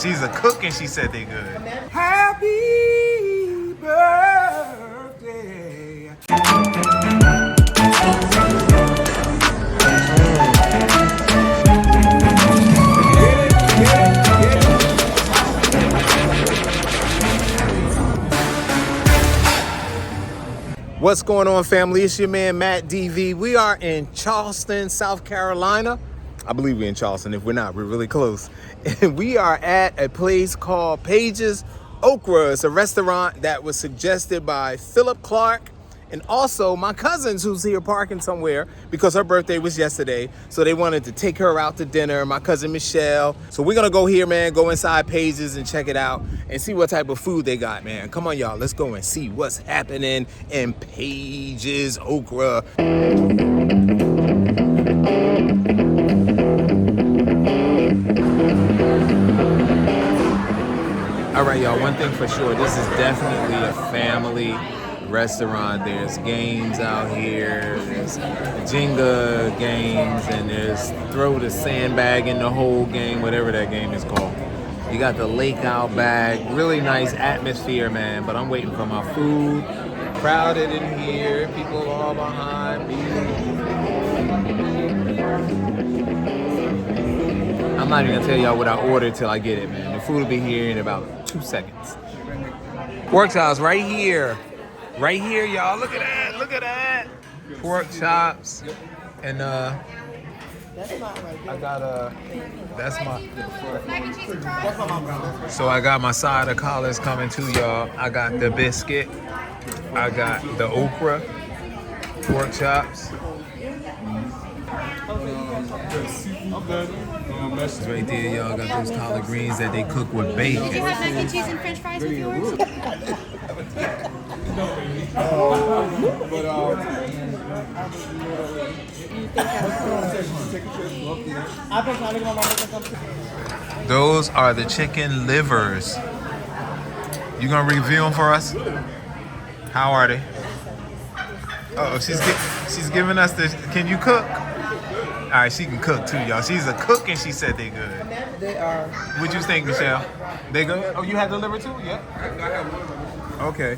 She's a cook and she said they good. Happy birthday. What's going on, family? It's your man, Matt DV. We are in Charleston, South Carolina. I believe we're in Charleston. If we're not, we're really close. And we are at a place called Page's Okra. It's a restaurant that was suggested by Philip Clark and also my cousins, who's here parking somewhere because her birthday was yesterday. So they wanted to take her out to dinner, my cousin Michelle. So we're gonna go here, man, go inside Page's and check it out and see what type of food they got, man. Come on, y'all, let's go and see what's happening in Page's Okra. All right, y'all, one thing for sure, this is definitely a family restaurant. There's games out here, there's Jenga games, and there's throw the sandbag in the hole game, whatever that game is called. You got the lake out back, really nice atmosphere, man, but I'm waiting for my food. Crowded in here, people all behind me. I'm not even gonna tell y'all what I ordered till I get it, man. The food will be here in about 2 seconds. Pork chops right here. Right here, y'all. Look at that. Look at that. Pork chops. And I got that's my so I got my side of collards coming too, y'all. I got the biscuit. I got the okra, pork chops. It's right there, y'all. Got those collard greens that they cook with bacon. Do you have mac and cheese and french fries with yours? Those are the chicken livers. You gonna review them for us? How are they? Oh, she's giving us the. Can you cook? All right, she can cook too, y'all. She's a cook and she said they good. They are. What'd you think, Michelle? They good? Oh, you had the liver too? Yeah. Okay.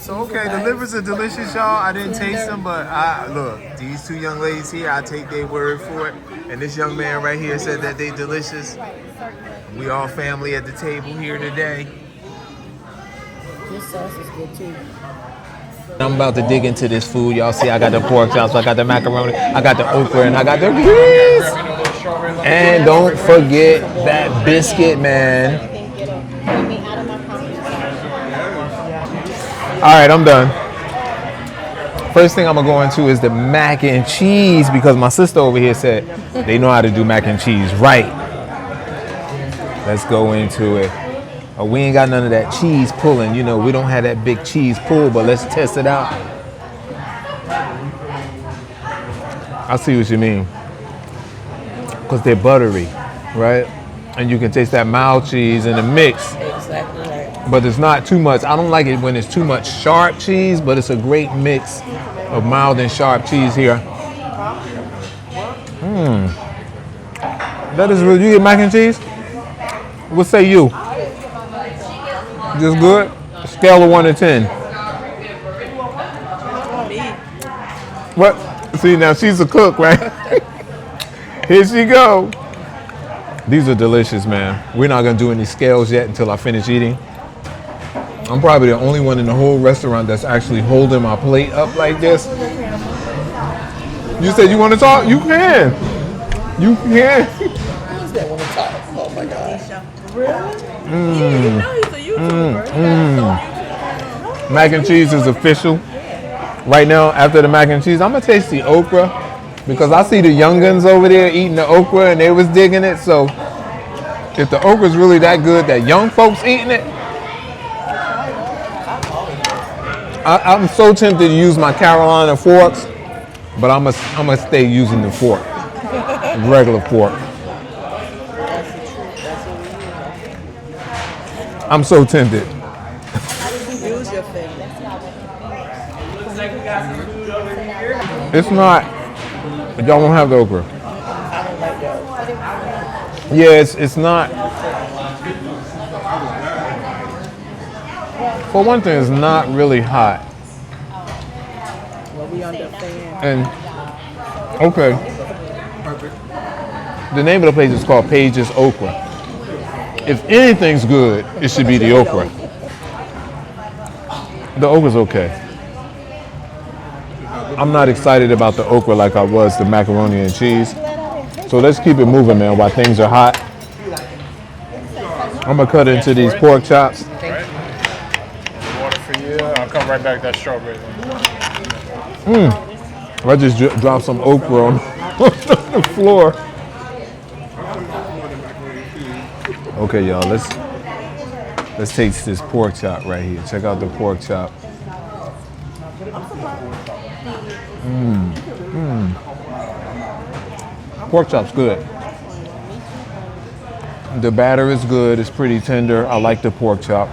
So, okay, the livers are delicious, y'all. I didn't taste them, but look, these two young ladies here, I take their word for it. And this young man right here said that they delicious. We all family at the table here today. This sauce is good too. I'm about to dig into this food. Y'all see I got the pork chops, I got the macaroni, I got the okra, and I got the greens. And don't forget that biscuit, man. All right, I'm done. First thing I'm gonna go into is the mac and cheese because my sister over here said they know how to do mac and cheese right. Let's go into it. Oh, we ain't got none of that cheese pulling. You know, we don't have that big cheese pull, but let's test it out. I see what you mean. Because they're buttery, right? And you can taste that mild cheese in the mix. Exactly right. But it's not too much. I don't like it when it's too much sharp cheese, but it's a great mix of mild and sharp cheese here. That is real. You get mac and cheese? What say you? Just good? Scale of 1 to 10. What? See, now she's a cook, right? Here she go. These are delicious, man. We're not gonna do any scales yet until I finish eating. I'm probably the only one in the whole restaurant that's actually holding my plate up like this. You said you want to talk? You can. You can. Who's that want to talk? Oh my gosh. Really? Yeah, you know he's a YouTuber. Mac and cheese is official. Right now, after the mac and cheese, I'm gonna taste the okra because I see the young'uns over there eating the okra and they was digging it. So if the okra's really that good that young folks eating it, I'm so tempted to use my Carolina forks, but I'm gonna stay using the fork, regular fork. I'm so tempted. Use your finger. It's not Y'all won't have the okra. I don't like that. Yeah, it's not. For one thing, it's not really hot. Well, we under fan. And okay, the name of the place is called Page's Okra. If anything's good, it should be the okra. The okra's okay. I'm not excited about the okra like I was the macaroni and cheese. So let's keep it moving, man, while things are hot. I'm gonna cut into these pork chops. Water for you. I'll come right back. That strawberry. I just dropped some okra on the floor. Okay, y'all, let's taste this pork chop right here. Check out the pork chop. Pork chop's good. The batter is good. It's pretty tender. I like the pork chop.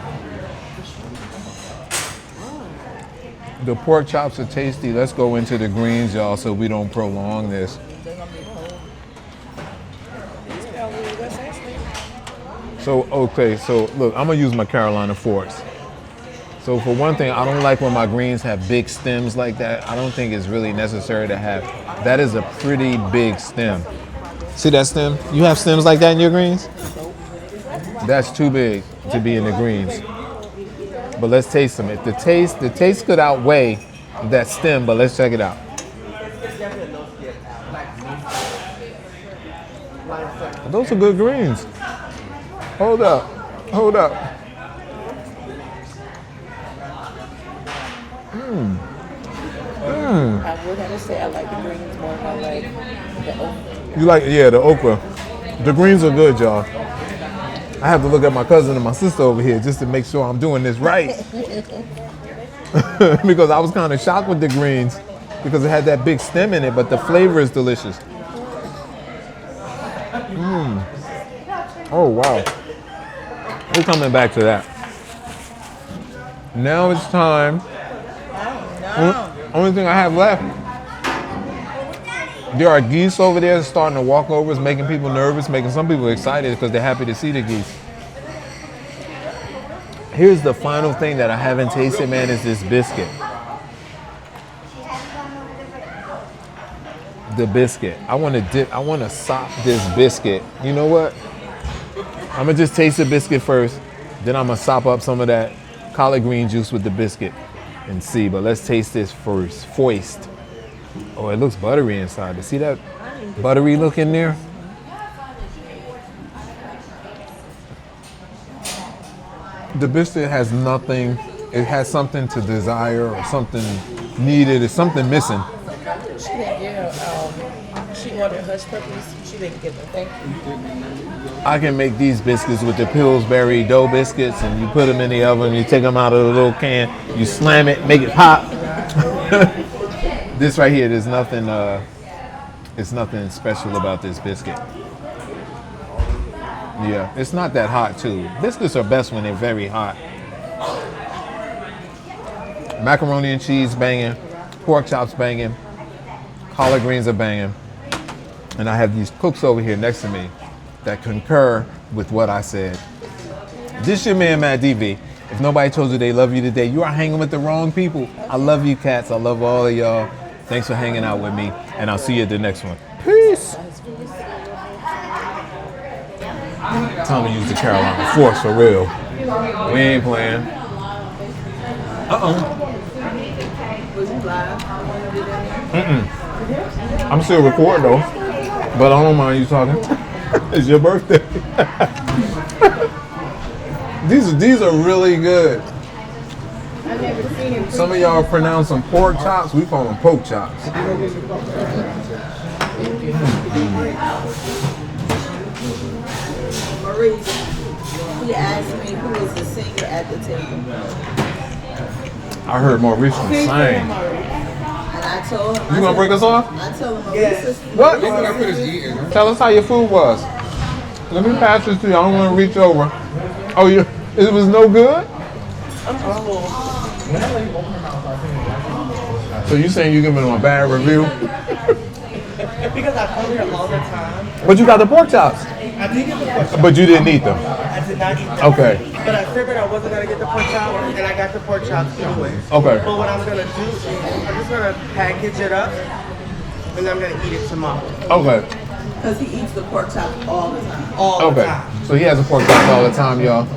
The pork chops are tasty. Let's go into the greens, y'all, so we don't prolong this. So, okay, so look, I'm gonna use my Carolina forks. So for one thing, I don't like when my greens have big stems like that. I don't think it's really necessary to have. That is a pretty big stem. See that stem? You have stems like that in your greens? That's too big to be in the greens. But let's taste them. If the taste could outweigh that stem, but let's check it out. Those are good greens. Hold up. I would have to say I like the greens more than I like the okra. You like, yeah, the okra. The greens are good, y'all. I have to look at my cousin and my sister over here just to make sure I'm doing this right. Because I was kind of shocked with the greens because it had that big stem in it, but the flavor is delicious. Oh, wow. We're coming back to that. Now it's time. Only thing I have left. There are geese over there starting to walk over. It's making people nervous, making some people excited because they're happy to see the geese. Here's the final thing that I haven't tasted, man, is this biscuit. The biscuit. I want to sop this biscuit. You know what? I'm going to just taste the biscuit first. Then I'm going to sop up some of that collard green juice with the biscuit and see. But let's taste this first. Foist. Oh, it looks buttery inside. You see that buttery look in there? The biscuit has nothing. It has something to desire or something needed. It's something missing. She didn't give, she ordered hush puppies. She didn't give them. Thank you. I can make these biscuits with the Pillsbury dough biscuits, and you put them in the oven, you take them out of the little can, you slam it, make it pop. This right here, there's nothing, it's nothing special about this biscuit. Yeah, it's not that hot too. Biscuits are best when they're very hot. Macaroni and cheese banging, pork chops banging, collard greens are banging, and I have these cooks over here next to me that concur with what I said. This your man, Matt DV. If nobody told you they love you today, you are hanging with the wrong people. I love you, cats. I love all of y'all. Thanks for hanging out with me, and I'll see you at the next one. Peace. Time to use the Carolina forks for real. We ain't playing. Was you live? I'm still recording though, but I don't mind you talking. It's your birthday. These are really good. I've never seen him. Some of y'all pronounce them pork chops. We call them poke chops. Maurice, he asked me who was the singer at the table. I heard Maurice sing. And I told him. You gonna break us off? I told him Maurice is. What? Tell us how your food was. Let me pass this to you. I don't want to reach over. Oh, it was no good? So you saying you giving them a bad review? Because I come here all the time. But you got the pork chops. I did get the pork chop. But you didn't eat them. I did not eat them. Okay. But I figured I wasn't gonna get the pork chop, and I got the pork chops anyway. Okay. But what I'm gonna do is I'm just gonna package it up, and I'm gonna eat it tomorrow. Okay. Because he eats the pork chop all the time. All the Okay. time. So he has a pork chops all the time, y'all.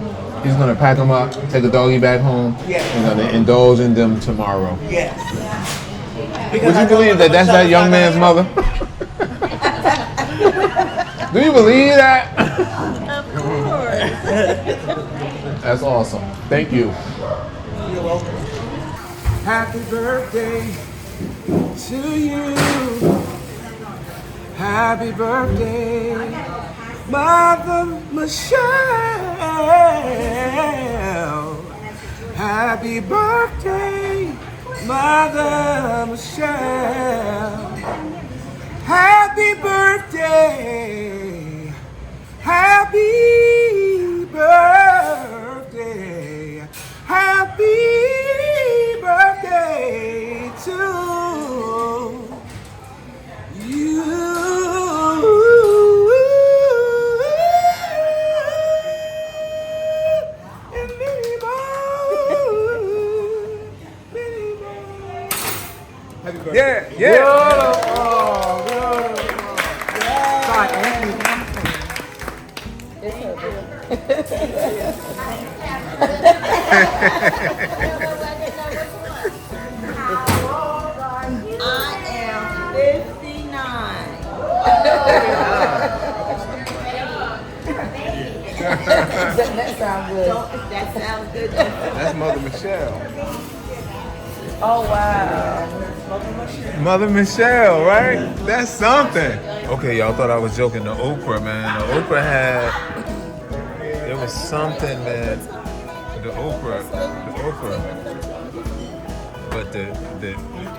He's gonna pack them up, take the doggy back home. Yes. He's gonna indulge in them tomorrow. Yes. Would you believe that that's that young man's mother? Do you believe that? Of course. That's awesome. Thank you. You're welcome. Happy birthday to you. Happy birthday, Mother Michelle. Happy birthday, Mother Michelle. Happy birthday. Happy birthday. Happy birthday to you. And many more. Many more. Happy birthday. Yeah, yeah. Sorry, Anthony. I am 59. That sounds good. That sounds good. That's Mother Michelle. Oh, wow. Mother Michelle, right? That's something. Okay, y'all thought I was joking. The okra, man. The okra had. There was something, man. The okra. But the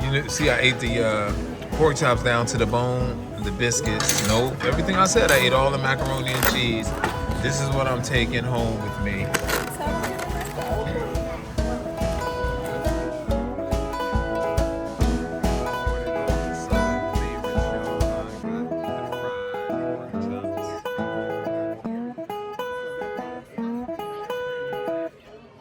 you know, see, I ate the pork chops down to the bone, the biscuits. Nope, everything I said, I ate all the macaroni and cheese. This is what I'm taking home with me.